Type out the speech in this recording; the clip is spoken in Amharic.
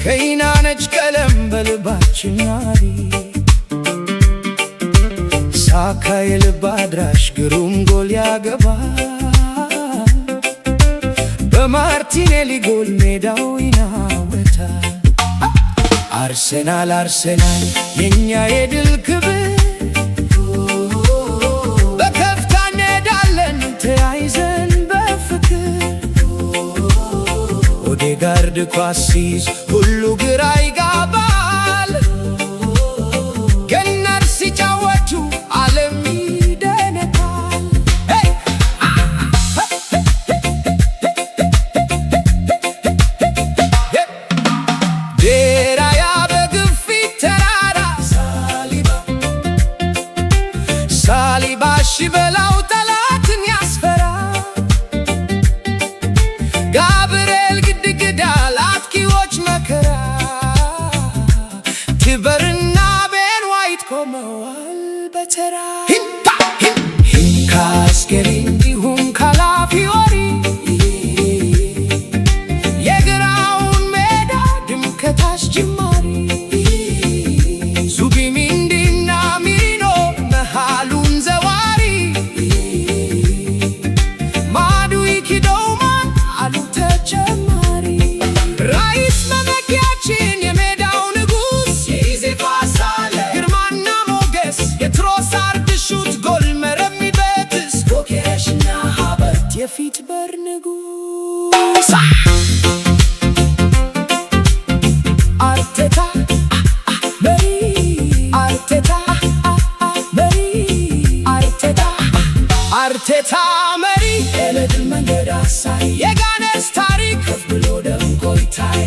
ከይናነች ቀለም በልባችን ናሪ ሳካ የልብ አድራሽ ግሩም ጎል ያገባል በማርቲኔሊ ጎል ሜዳው ይናወጣል። አርሰናል አርሰናል የኛ የድል ክብር በከፍታ እንሄዳለን ተያይዘን በፍቅር ኦዴጋርድ ኳስ ሲይዝ ሁሉ ግራ ይገባል ገነር ሲጫወቱ ዓለም ይደነቃል። ዴራያ በግፊት ተራራ ሳሊባ ሽበላው ጠላትን ያስፈራ ጋብርኤል ግድግዳል አጥቂዎች መከራ ቲበርና ቤን ዋይት ቆመዋል በተራ ካስገሪ እንዲሁም ካላፊዮሪ የግራውን ሜዳ ድምቀት አስጀማሪ ዙቢሚንዲና ሚኖ መሃሉን ዘዋሪ ማዱዊ ኪዶማን አሉ ተጨማሪ ራይስ መመኪያችን የሜዳው ንጉስ የኢዜፋሳለ ግርማና ሞገስ የትሮሳርድ ሹት ጎል መረብ ሚበትስ ቦኬሽና ሀበርት የፊት በር ንጉስ አርቴታ መሪ አርቴታ መሪ አርቴታ መሪ የለድል መንገድ አሳይ የጋኔስ ታሪክ ከፍ ብሎ ደምቆ ይታይ።